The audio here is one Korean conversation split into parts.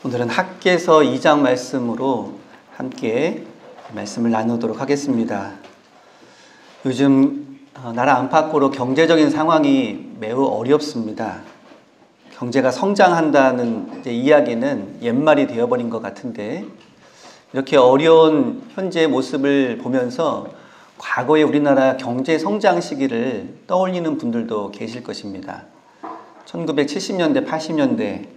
오늘은 학개서 2장 말씀으로 함께 말씀을 나누도록 하겠습니다. 요즘 나라 안팎으로 경제적인 상황이 매우 어렵습니다. 경제가 성장한다는 이야기는 옛말이 되어버린 것 같은데, 이렇게 어려운 현재의 모습을 보면서 과거의 우리나라 경제 성장 시기를 떠올리는 분들도 계실 것입니다. 1970년대, 80년대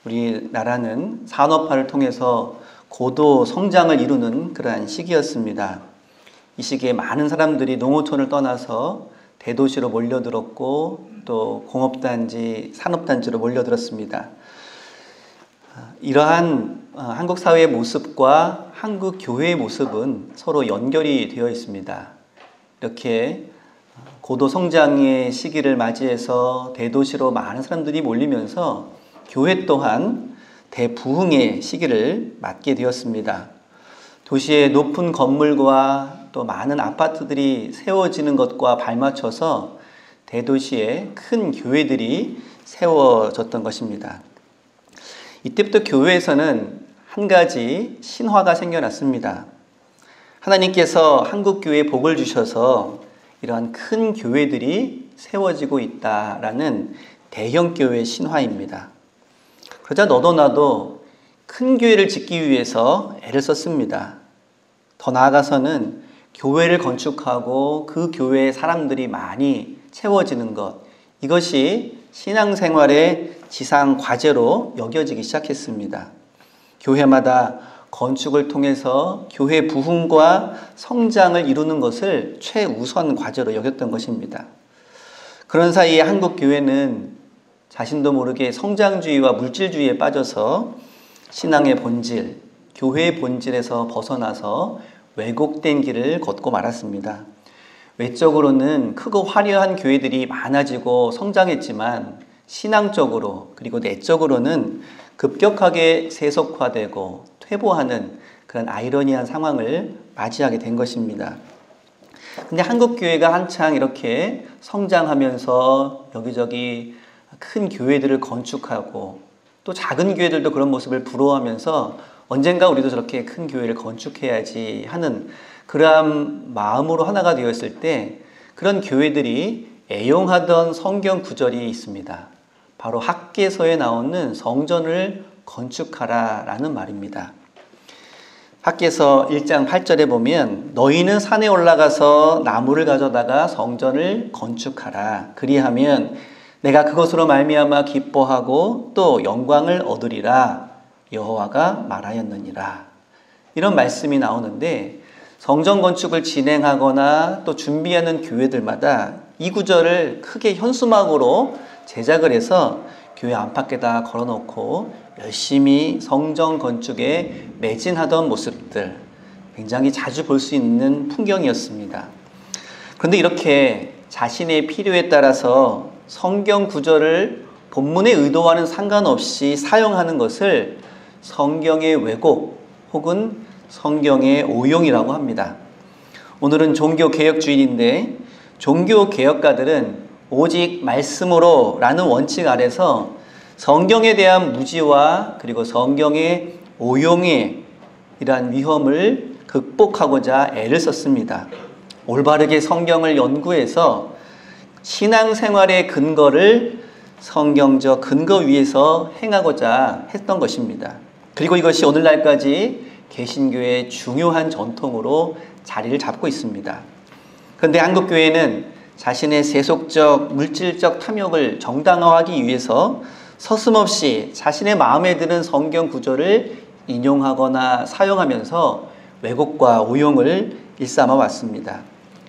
우리나라는 산업화를 통해서 고도 성장을 이루는 그러한 시기였습니다. 이 시기에 많은 사람들이 농어촌을 떠나서 대도시로 몰려들었고 또 공업단지, 산업단지로 몰려들었습니다. 이러한 한국 사회의 모습과 한국 교회의 모습은 서로 연결이 되어 있습니다. 이렇게 고도 성장의 시기를 맞이해서 대도시로 많은 사람들이 몰리면서 교회 또한 대부흥의 시기를 맞게 되었습니다. 도시의 높은 건물과 또 많은 아파트들이 세워지는 것과 발맞춰서 대도시에 큰 교회들이 세워졌던 것입니다. 이때부터 교회에서는 한 가지 신화가 생겨났습니다. 하나님께서 한국 교회에 복을 주셔서 이러한 큰 교회들이 세워지고 있다라는 대형 교회 신화입니다. 그러자 너도 나도 큰 교회를 짓기 위해서 애를 썼습니다. 더 나아가서는 교회를 건축하고 그 교회에 사람들이 많이 채워지는 것, 이것이 신앙생활의 지상 과제로 여겨지기 시작했습니다. 교회마다 건축을 통해서 교회 부흥과 성장을 이루는 것을 최우선 과제로 여겼던 것입니다. 그런 사이에 한국 교회는 자신도 모르게 성장주의와 물질주의에 빠져서 신앙의 본질, 교회의 본질에서 벗어나서 왜곡된 길을 걷고 말았습니다. 외적으로는 크고 화려한 교회들이 많아지고 성장했지만 신앙적으로 그리고 내적으로는 급격하게 세속화되고 퇴보하는 그런 아이러니한 상황을 맞이하게 된 것입니다. 근데 한국 교회가 한창 이렇게 성장하면서 여기저기 큰 교회들을 건축하고 또 작은 교회들도 그런 모습을 부러워하면서 언젠가 우리도 저렇게 큰 교회를 건축해야지 하는 그러한 마음으로 하나가 되었을 때 그런 교회들이 애용하던 성경 구절이 있습니다. 바로 학개서에 나오는 성전을 건축하라 라는 말입니다. 학개서 1장 8절에 보면 너희는 산에 올라가서 나무를 가져다가 성전을 건축하라. 그리하면 내가 그것으로 말미암아 기뻐하고 또 영광을 얻으리라 여호와가 말하였느니라. 이런 말씀이 나오는데 성전 건축을 진행하거나 또 준비하는 교회들마다 이 구절을 크게 현수막으로 제작을 해서 교회 안팎에다 걸어놓고 열심히 성전 건축에 매진하던 모습들, 굉장히 자주 볼 수 있는 풍경이었습니다. 그런데 이렇게 자신의 필요에 따라서 성경 구절을 본문의 의도와는 상관없이 사용하는 것을 성경의 왜곡 혹은 성경의 오용이라고 합니다. 오늘은 종교개혁주의인데 종교개혁가들은 오직 말씀으로 라는 원칙 아래서 성경에 대한 무지와 그리고 성경의 오용의 이러한 위험을 극복하고자 애를 썼습니다. 올바르게 성경을 연구해서 신앙생활의 근거를 성경적 근거 위에서 행하고자 했던 것입니다. 그리고 이것이 오늘날까지 개신교의 중요한 전통으로 자리를 잡고 있습니다. 그런데 한국교회는 자신의 세속적, 물질적 탐욕을 정당화하기 위해서 서슴없이 자신의 마음에 드는 성경 구절을 인용하거나 사용하면서 왜곡과 오용을 일삼아 왔습니다.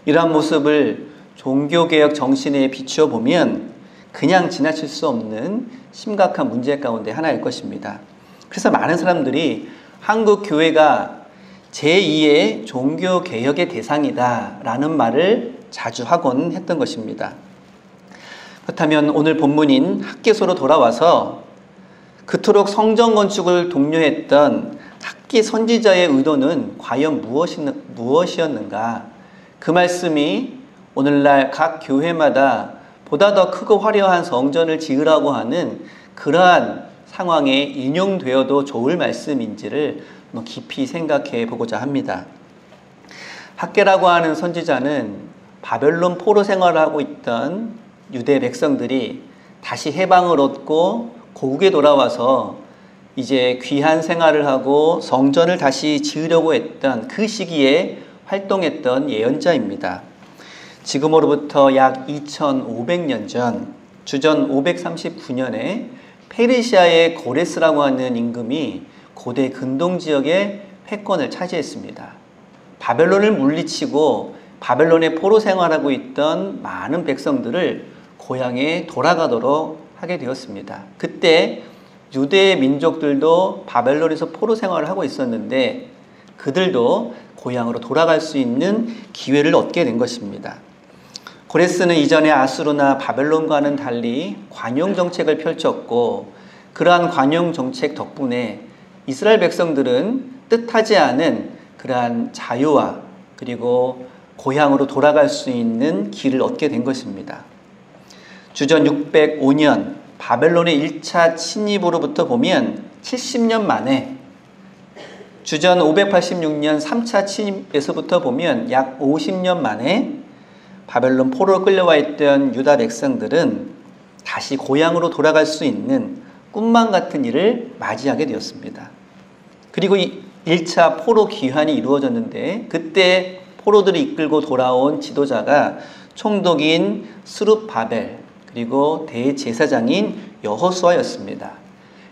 이러한 모습을 종교개혁 정신에 비추어 보면 그냥 지나칠 수 없는 심각한 문제 가운데 하나일 것입니다. 그래서 많은 사람들이 한국 교회가 제2의 종교개혁의 대상이다 라는 말을 자주 하곤 했던 것입니다. 그렇다면 오늘 본문인 학개서로 돌아와서 그토록 성전 건축을 독려했던 학개 선지자의 의도는 과연 무엇이었는가? 그 말씀이 오늘날 각 교회마다 보다 더 크고 화려한 성전을 지으라고 하는 그러한 상황에 인용되어도 좋을 말씀인지를 깊이 생각해 보고자 합니다. 학개라고 하는 선지자는 바벨론 포로 생활을 하고 있던 유대 백성들이 다시 해방을 얻고 고국에 돌아와서 이제 귀한 생활을 하고 성전을 다시 지으려고 했던 그 시기에 활동했던 예언자입니다. 지금으로부터 약 2500년 전, 주전 539년에 페르시아의 고레스라고 하는 임금이 고대 근동 지역의 패권을 차지했습니다. 바벨론을 물리치고 바벨론의 포로 생활하고 있던 많은 백성들을 고향에 돌아가도록 하게 되었습니다. 그때 유대 민족들도 바벨론에서 포로 생활을 하고 있었는데 그들도 고향으로 돌아갈 수 있는 기회를 얻게 된 것입니다. 고레스는 이전에 아수르나 바벨론과는 달리 관용 정책을 펼쳤고 그러한 관용 정책 덕분에 이스라엘 백성들은 뜻하지 않은 그러한 자유와 그리고 고향으로 돌아갈 수 있는 길을 얻게 된 것입니다. 주전 605년 바벨론의 1차 침입으로부터 보면 70년 만에, 주전 586년 3차 침입에서부터 보면 약 50년 만에 바벨론 포로로 끌려와 있던 유다 백성들은 다시 고향으로 돌아갈 수 있는 꿈만 같은 일을 맞이하게 되었습니다. 그리고 1차 포로 귀환이 이루어졌는데 그때 포로들을 이끌고 돌아온 지도자가 총독인 스룹바벨 그리고 대제사장인 여호수아였습니다.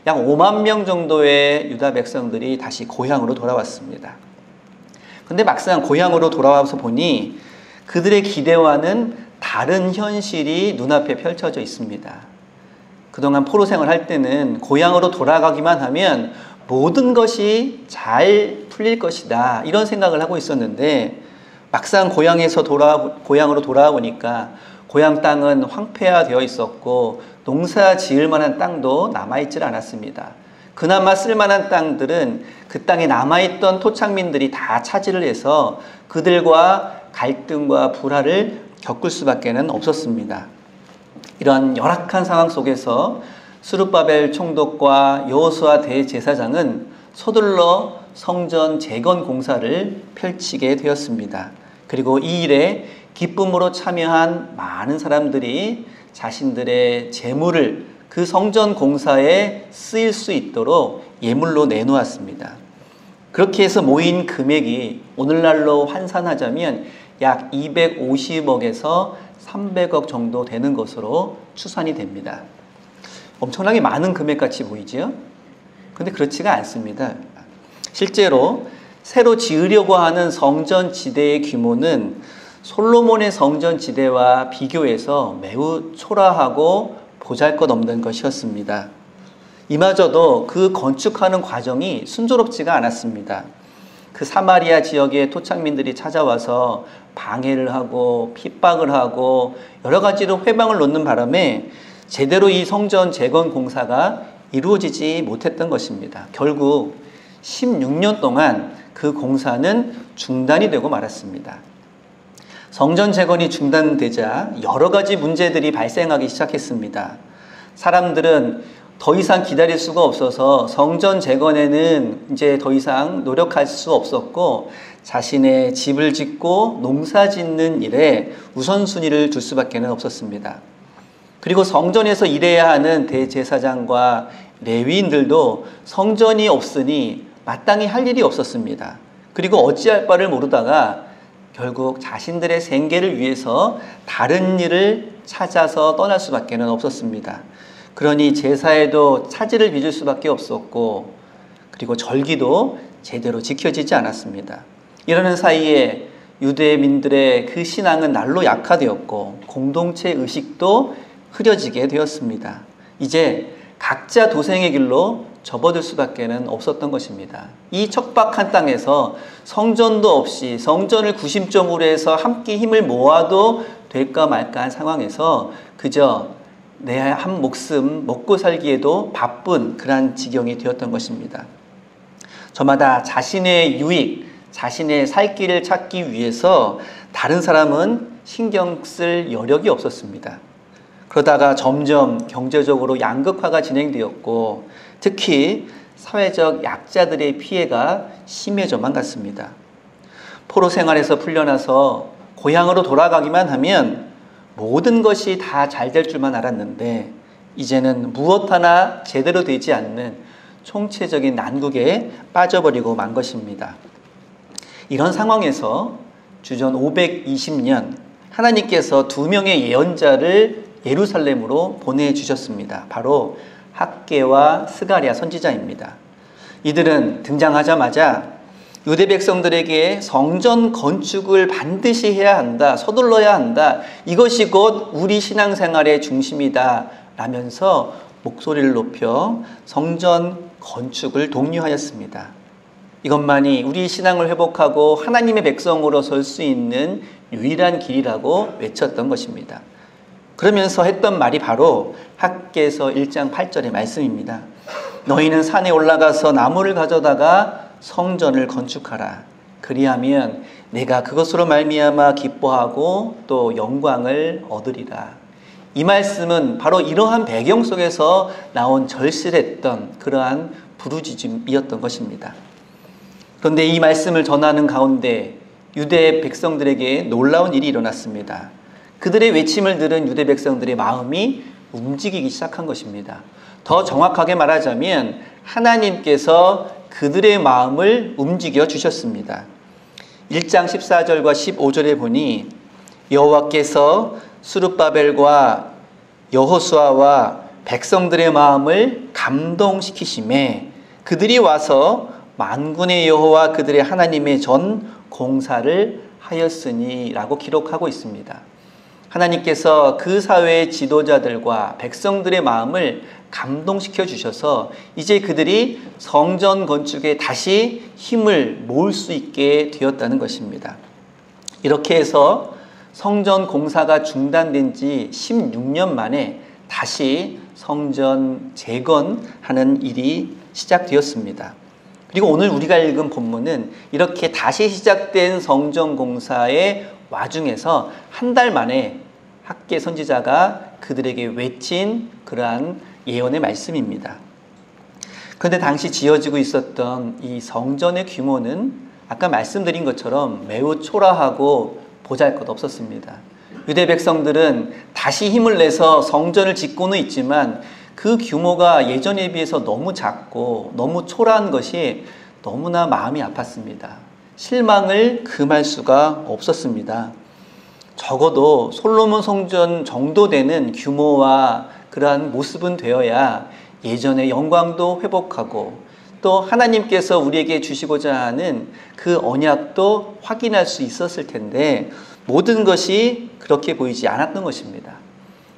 약 5만 명 정도의 유다 백성들이 다시 고향으로 돌아왔습니다. 그런데 막상 고향으로 돌아와서 보니 그들의 기대와는 다른 현실이 눈앞에 펼쳐져 있습니다. 그동안 포로 생활할 때는 고향으로 돌아가기만 하면 모든 것이 잘 풀릴 것이다 이런 생각을 하고 있었는데 막상 고향으로 돌아와 보니까 고향 땅은 황폐화되어 있었고 농사 지을 만한 땅도 남아있질 않았습니다. 그나마 쓸만한 땅들은 그 땅에 남아있던 토착민들이 다 차지를 해서 그들과 갈등과 불화를 겪을 수밖에 없었습니다. 이런 열악한 상황 속에서 스룹바벨 총독과 여호수아 대제사장은 서둘러 성전 재건 공사를 펼치게 되었습니다. 그리고 이 일에 기쁨으로 참여한 많은 사람들이 자신들의 재물을 그 성전 공사에 쓰일 수 있도록 예물로 내놓았습니다. 그렇게 해서 모인 금액이 오늘날로 환산하자면 약 250억에서 300억 정도 되는 것으로 추산이 됩니다. 엄청나게 많은 금액같이 보이지요? 그런데 그렇지가 않습니다. 실제로 새로 지으려고 하는 성전 지대의 규모는 솔로몬의 성전 지대와 비교해서 매우 초라하고 보잘것없는 것이었습니다. 이마저도 그 건축하는 과정이 순조롭지가 않았습니다. 그 사마리아 지역의 토착민들이 찾아와서 방해를 하고 핍박을 하고 여러 가지로 회방을 놓는 바람에 제대로 이 성전 재건 공사가 이루어지지 못했던 것입니다. 결국 16년 동안 그 공사는 중단이 되고 말았습니다. 성전 재건이 중단되자 여러 가지 문제들이 발생하기 시작했습니다. 사람들은 더 이상 기다릴 수가 없어서 성전 재건에는 이제 더 이상 노력할 수 없었고 자신의 집을 짓고 농사 짓는 일에 우선순위를 둘 수밖에 없었습니다. 그리고 성전에서 일해야 하는 대제사장과 레위인들도 성전이 없으니 마땅히 할 일이 없었습니다. 그리고 어찌할 바를 모르다가 결국 자신들의 생계를 위해서 다른 일을 찾아서 떠날 수밖에 없었습니다. 그러니 제사에도 차질을 빚을 수밖에 없었고 그리고 절기도 제대로 지켜지지 않았습니다. 이러는 사이에 유대민들의 그 신앙은 날로 약화되었고 공동체 의식도 흐려지게 되었습니다. 이제 각자 도생의 길로 접어들 수밖에 없었던 것입니다. 이 척박한 땅에서 성전도 없이 성전을 구심점으로 해서 함께 힘을 모아도 될까 말까한 상황에서 그저 내 한 목숨 먹고 살기에도 바쁜 그러한 지경이 되었던 것입니다. 저마다 자신의 유익, 자신의 살 길을 찾기 위해서 다른 사람은 신경 쓸 여력이 없었습니다. 그러다가 점점 경제적으로 양극화가 진행되었고 특히 사회적 약자들의 피해가 심해져만 갔습니다. 포로 생활에서 풀려나서 고향으로 돌아가기만 하면 모든 것이 다 잘 될 줄만 알았는데 이제는 무엇 하나 제대로 되지 않는 총체적인 난국에 빠져버리고 만 것입니다. 이런 상황에서 주전 520년 하나님께서 두 명의 예언자를 예루살렘으로 보내주셨습니다. 바로 학개와 스가랴 선지자입니다. 이들은 등장하자마자 유대 백성들에게 성전 건축을 반드시 해야 한다, 서둘러야 한다, 이것이 곧 우리 신앙생활의 중심이다 라면서 목소리를 높여 성전 건축을 독려하였습니다. 이것만이 우리 신앙을 회복하고 하나님의 백성으로 설 수 있는 유일한 길이라고 외쳤던 것입니다. 그러면서 했던 말이 바로 학개서 1장 8절의 말씀입니다. 너희는 산에 올라가서 나무를 가져다가 성전을 건축하라. 그리하면 내가 그것으로 말미암아 기뻐하고 또 영광을 얻으리라. 이 말씀은 바로 이러한 배경 속에서 나온 절실했던 그러한 부르짖음이었던 것입니다. 그런데 이 말씀을 전하는 가운데 유대 백성들에게 놀라운 일이 일어났습니다. 그들의 외침을 들은 유대 백성들의 마음이 움직이기 시작한 것입니다. 더 정확하게 말하자면 하나님께서 그들의 마음을 움직여 주셨습니다. 1장 14절과 15절에 보니 여호와께서 스룹바벨과 여호수아와 백성들의 마음을 감동시키심에 그들이 와서 만군의 여호와 그들의 하나님의 전 공사를 하였으니 라고 기록하고 있습니다. 하나님께서 그 사회의 지도자들과 백성들의 마음을 감동시켜 주셔서 이제 그들이 성전 건축에 다시 힘을 모을 수 있게 되었다는 것입니다. 이렇게 해서 성전 공사가 중단된 지 16년 만에 다시 성전 재건하는 일이 시작되었습니다. 그리고 오늘 우리가 읽은 본문은 이렇게 다시 시작된 성전 공사의 와중에서 한 달 만에 학개 선지자가 그들에게 외친 그러한 예언의 말씀입니다. 그런데 당시 지어지고 있었던 이 성전의 규모는 아까 말씀드린 것처럼 매우 초라하고 보잘것없었습니다. 유대 백성들은 다시 힘을 내서 성전을 짓고는 있지만 그 규모가 예전에 비해서 너무 작고 너무 초라한 것이 너무나 마음이 아팠습니다. 실망을 금할 수가 없었습니다. 적어도 솔로몬 성전 정도 되는 규모와 그러한 모습은 되어야 예전의 영광도 회복하고 또 하나님께서 우리에게 주시고자 하는 그 언약도 확인할 수 있었을 텐데 모든 것이 그렇게 보이지 않았던 것입니다.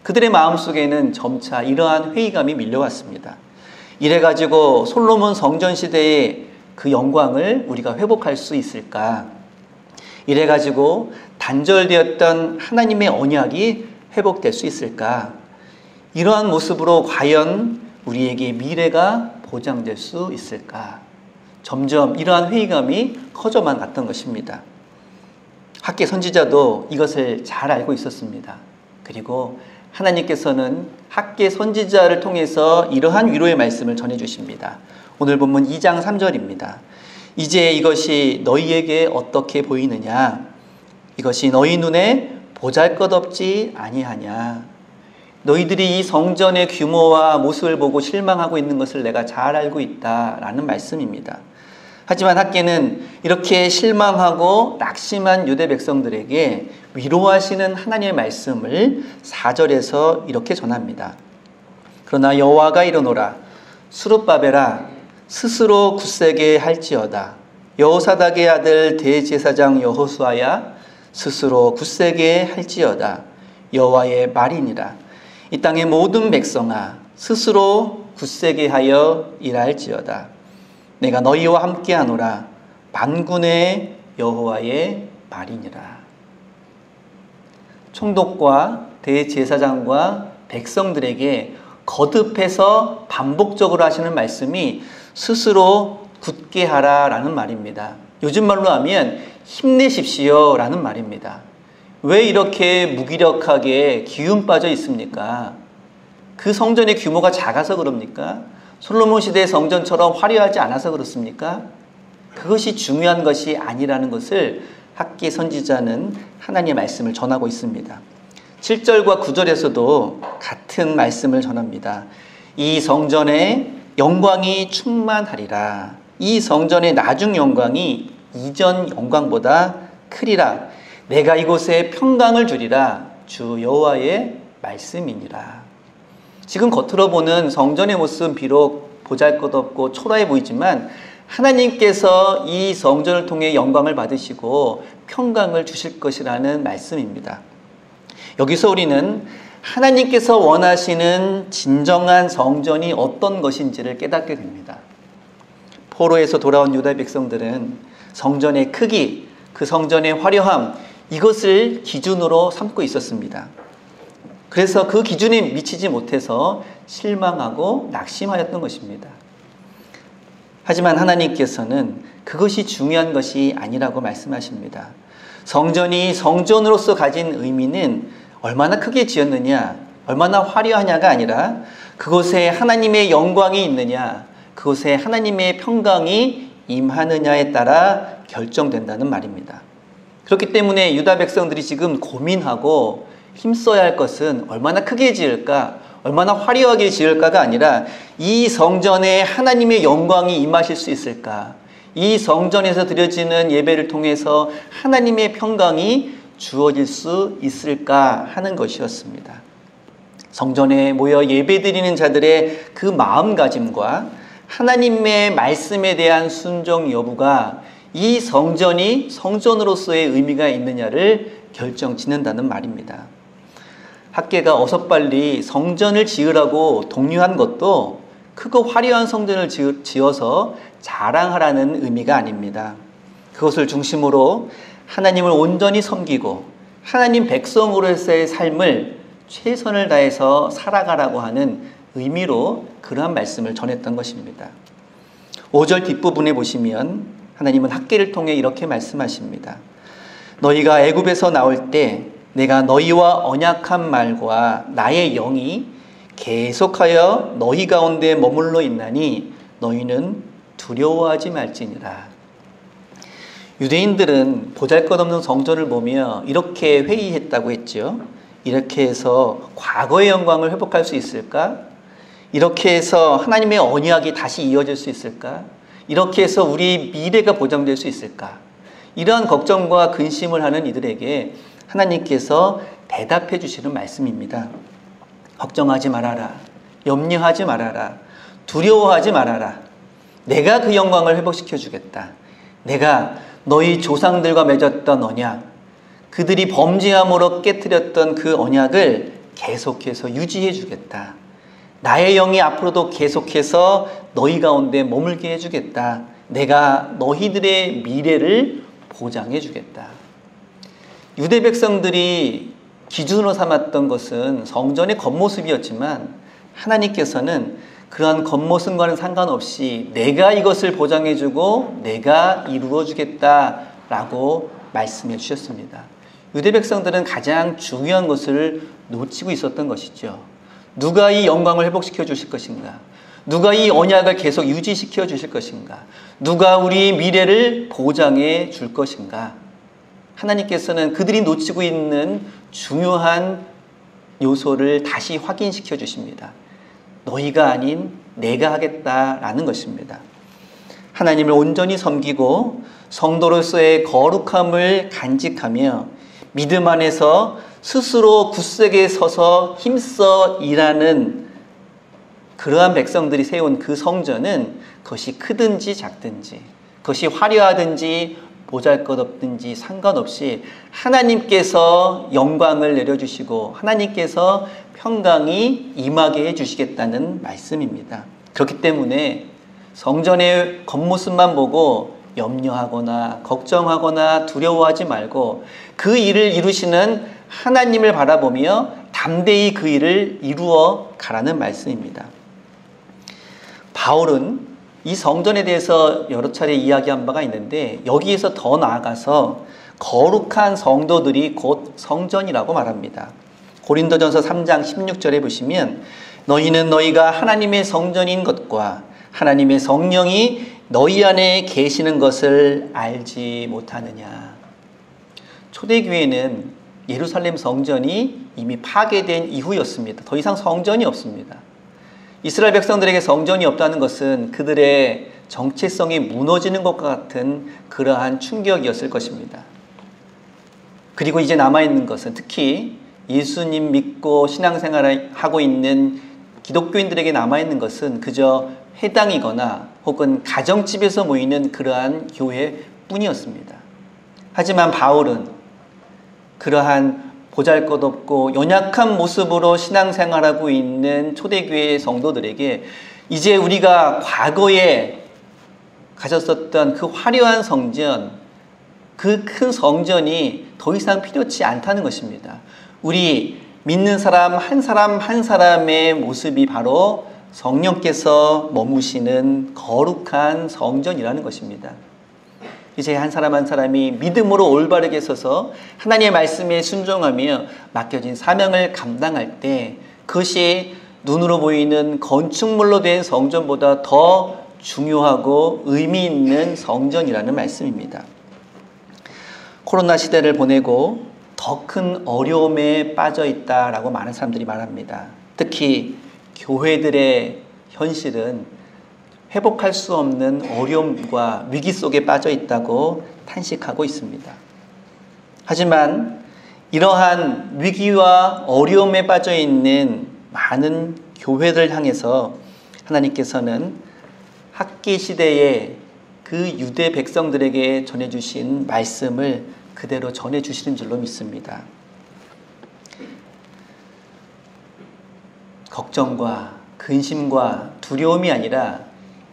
그들의 마음속에는 점차 이러한 회의감이 밀려왔습니다. 이래가지고 솔로몬 성전 시대의 그 영광을 우리가 회복할 수 있을까? 이래가지고 단절되었던 하나님의 언약이 회복될 수 있을까? 이러한 모습으로 과연 우리에게 미래가 보장될 수 있을까? 점점 이러한 회의감이 커져만 갔던 것입니다. 학개 선지자도 이것을 잘 알고 있었습니다. 그리고 하나님께서는 학개 선지자를 통해서 이러한 위로의 말씀을 전해주십니다. 오늘 본문 2장 3절입니다. 이제 이것이 너희에게 어떻게 보이느냐? 이것이 너희 눈에 보잘것없지 아니하냐? 너희들이 이 성전의 규모와 모습을 보고 실망하고 있는 것을 내가 잘 알고 있다라는 말씀입니다. 하지만 학개는 이렇게 실망하고 낙심한 유대 백성들에게 위로하시는 하나님의 말씀을 4절에서 이렇게 전합니다. 그러나 여호와가 이르노라 스룹바벨아 스스로 굳세게 할지어다. 여호사닥의 아들 대제사장 여호수아야 스스로 굳세게 할지어다. 여호와의 말이니라. 이 땅의 모든 백성아 스스로 굳세게 하여 일할지어다. 내가 너희와 함께하노라. 만군의 여호와의 말이니라. 총독과 대제사장과 백성들에게 거듭해서 반복적으로 하시는 말씀이 스스로 굳게 하라라는 말입니다. 요즘 말로 하면 힘내십시오 라는 말입니다. 왜 이렇게 무기력하게 기운 빠져 있습니까? 그 성전의 규모가 작아서 그럽니까? 솔로몬 시대의 성전처럼 화려하지 않아서 그렇습니까? 그것이 중요한 것이 아니라는 것을 학개 선지자는 하나님의 말씀을 전하고 있습니다. 7절과 9절에서도 같은 말씀을 전합니다. 이 성전에 영광이 충만하리라. 이 성전의 나중 영광이 이전 영광보다 크리라. 내가 이곳에 평강을 주리라. 주 여호와의 말씀이니라. 지금 겉으로 보는 성전의 모습은 비록 보잘것없고 초라해 보이지만 하나님께서 이 성전을 통해 영광을 받으시고 평강을 주실 것이라는 말씀입니다. 여기서 우리는 하나님께서 원하시는 진정한 성전이 어떤 것인지를 깨닫게 됩니다. 포로에서 돌아온 유다 백성들은 성전의 크기, 그 성전의 화려함, 이것을 기준으로 삼고 있었습니다. 그래서 그 기준에 미치지 못해서 실망하고 낙심하였던 것입니다. 하지만 하나님께서는 그것이 중요한 것이 아니라고 말씀하십니다. 성전이 성전으로서 가진 의미는 얼마나 크게 지었느냐, 얼마나 화려하냐가 아니라 그곳에 하나님의 영광이 있느냐, 그곳에 하나님의 평강이 임하느냐에 따라 결정된다는 말입니다. 그렇기 때문에 유다 백성들이 지금 고민하고 힘써야 할 것은 얼마나 크게 지을까, 얼마나 화려하게 지을까가 아니라 이 성전에 하나님의 영광이 임하실 수 있을까, 이 성전에서 드려지는 예배를 통해서 하나님의 평강이 주어질 수 있을까 하는 것이었습니다. 성전에 모여 예배드리는 자들의 그 마음가짐과 하나님의 말씀에 대한 순종 여부가 이 성전이 성전으로서의 의미가 있느냐를 결정짓는다는 말입니다. 학개가 어서 빨리 성전을 지으라고 독려한 것도 크고 화려한 성전을 지어서 자랑하라는 의미가 아닙니다. 그것을 중심으로 하나님을 온전히 섬기고 하나님 백성으로서의 삶을 최선을 다해서 살아가라고 하는 의미로 그러한 말씀을 전했던 것입니다. 5절 뒷부분에 보시면 하나님은 학개를 통해 이렇게 말씀하십니다. 너희가 애굽에서 나올 때 내가 너희와 언약한 말과 나의 영이 계속하여 너희 가운데 머물러 있나니 너희는 두려워하지 말지니라. 유대인들은 보잘것없는 성전을 보며 이렇게 회의했다고 했죠. 이렇게 해서 과거의 영광을 회복할 수 있을까? 이렇게 해서 하나님의 언약이 다시 이어질 수 있을까? 이렇게 해서 우리 미래가 보장될 수 있을까? 이러한 걱정과 근심을 하는 이들에게 하나님께서 대답해 주시는 말씀입니다. 걱정하지 말아라. 염려하지 말아라. 두려워하지 말아라. 내가 그 영광을 회복시켜 주겠다. 내가 너희 조상들과 맺었던 언약, 그들이 범죄함으로 깨뜨렸던 그 언약을 계속해서 유지해 주겠다. 나의 영이 앞으로도 계속해서 너희 가운데 머물게 해주겠다. 내가 너희들의 미래를 보장해 주겠다. 유대 백성들이 기준으로 삼았던 것은 성전의 겉모습이었지만 하나님께서는 그러한 겉모습과는 상관없이 내가 이것을 보장해 주고 내가 이루어 주겠다라고 말씀해 주셨습니다. 유대 백성들은 가장 중요한 것을 놓치고 있었던 것이죠. 누가 이 영광을 회복시켜 주실 것인가? 누가 이 언약을 계속 유지시켜 주실 것인가? 누가 우리 미래를 보장해 줄 것인가? 하나님께서는 그들이 놓치고 있는 중요한 요소를 다시 확인시켜 주십니다. 너희가 아닌 내가 하겠다라는 것입니다. 하나님을 온전히 섬기고 성도로서의 거룩함을 간직하며 믿음 안에서 스스로 굳세게 서서 힘써 일하는 그러한 백성들이 세운 그 성전은 그것이 크든지 작든지, 그것이 화려하든지 보잘것없든지 상관없이 하나님께서 영광을 내려주시고 하나님께서 평강이 임하게 해주시겠다는 말씀입니다. 그렇기 때문에 성전의 겉모습만 보고 염려하거나 걱정하거나 두려워하지 말고 그 일을 이루시는 하나님을 바라보며 담대히 그 일을 이루어 가라는 말씀입니다. 바울은 이 성전에 대해서 여러 차례 이야기한 바가 있는데 여기에서 더 나아가서 거룩한 성도들이 곧 성전이라고 말합니다. 고린도전서 3장 16절에 보시면 너희는 너희가 하나님의 성전인 것과 하나님의 성령이 너희 안에 계시는 것을 알지 못하느냐. 초대교회는 예루살렘 성전이 이미 파괴된 이후였습니다. 더 이상 성전이 없습니다. 이스라엘 백성들에게 성전이 없다는 것은 그들의 정체성이 무너지는 것과 같은 그러한 충격이었을 것입니다. 그리고 이제 남아있는 것은 특히 예수님 믿고 신앙생활을 하고 있는 기독교인들에게 남아있는 것은 그저 회당이거나 혹은 가정집에서 모이는 그러한 교회뿐이었습니다. 하지만 바울은 그러한 보잘것없고 연약한 모습으로 신앙생활하고 있는 초대교회 성도들에게 이제 우리가 과거에 가졌었던 그 화려한 성전, 그 큰 성전이 더 이상 필요치 않다는 것입니다. 우리 믿는 사람 한 사람의 모습이 바로 성령께서 머무시는 거룩한 성전이라는 것입니다. 이제 한 사람이 믿음으로 올바르게 서서 하나님의 말씀에 순종하며 맡겨진 사명을 감당할 때 그것이 눈으로 보이는 건축물로 된 성전보다 더 중요하고 의미 있는 성전이라는 말씀입니다. 코로나 시대를 보내고 더 큰 어려움에 빠져 있다라고 많은 사람들이 말합니다. 특히 교회들의 현실은 회복할 수 없는 어려움과 위기 속에 빠져 있다고 탄식하고 있습니다. 하지만 이러한 위기와 어려움에 빠져 있는 많은 교회를 향해서 하나님께서는 학기 시대에 그 유대 백성들에게 전해주신 말씀을 그대로 전해주시는 줄로 믿습니다. 걱정과 근심과 두려움이 아니라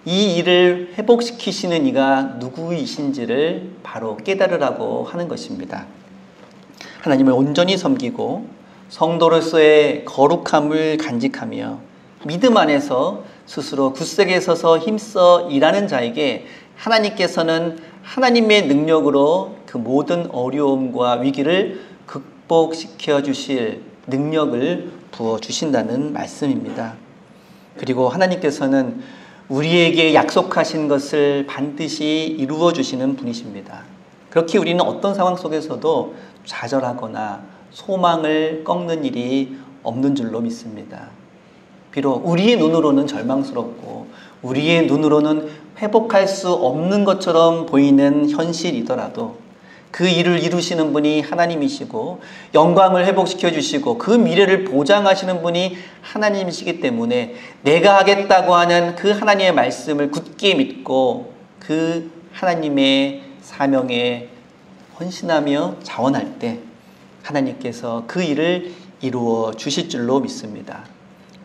이 일을 회복시키시는 이가 누구이신지를 바로 깨달으라고 하는 것입니다. 하나님을 온전히 섬기고 성도로서의 거룩함을 간직하며 믿음 안에서 스스로 굳세게 서서 힘써 일하는 자에게 하나님께서는 하나님의 능력으로 그 모든 어려움과 위기를 극복시켜 주실 능력을 부어 주신다는 말씀입니다. 그리고 하나님께서는 우리에게 약속하신 것을 반드시 이루어 주시는 분이십니다. 그렇게 우리는 어떤 상황 속에서도 좌절하거나 소망을 꺾는 일이 없는 줄로 믿습니다. 비록 우리의 눈으로는 절망스럽고 우리의 눈으로는 회복할 수 없는 것처럼 보이는 현실이더라도 그 일을 이루시는 분이 하나님이시고 영광을 회복시켜 주시고 그 미래를 보장하시는 분이 하나님이시기 때문에 내가 하겠다고 하는 그 하나님의 말씀을 굳게 믿고 그 하나님의 사명에 헌신하며 자원할 때 하나님께서 그 일을 이루어 주실 줄로 믿습니다.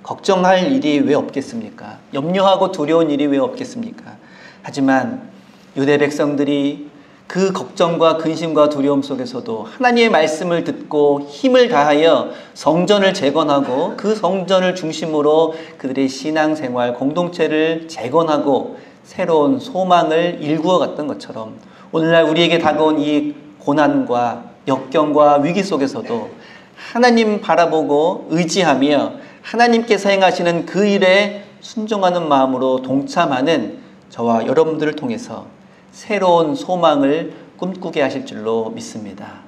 걱정할 일이 왜 없겠습니까? 염려하고 두려운 일이 왜 없겠습니까? 하지만 유대 백성들이 그 걱정과 근심과 두려움 속에서도 하나님의 말씀을 듣고 힘을 다하여 성전을 재건하고 그 성전을 중심으로 그들의 신앙생활 공동체를 재건하고 새로운 소망을 일구어 갔던 것처럼 오늘날 우리에게 다가온 이 고난과 역경과 위기 속에서도 하나님 바라보고 의지하며 하나님께서 행하시는 그 일에 순종하는 마음으로 동참하는 저와 여러분들을 통해서 새로운 소망을 꿈꾸게 하실 줄로 믿습니다.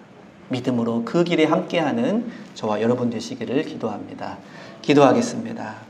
믿음으로 그 길에 함께하는 저와 여러분 되시기를 기도합니다. 기도하겠습니다.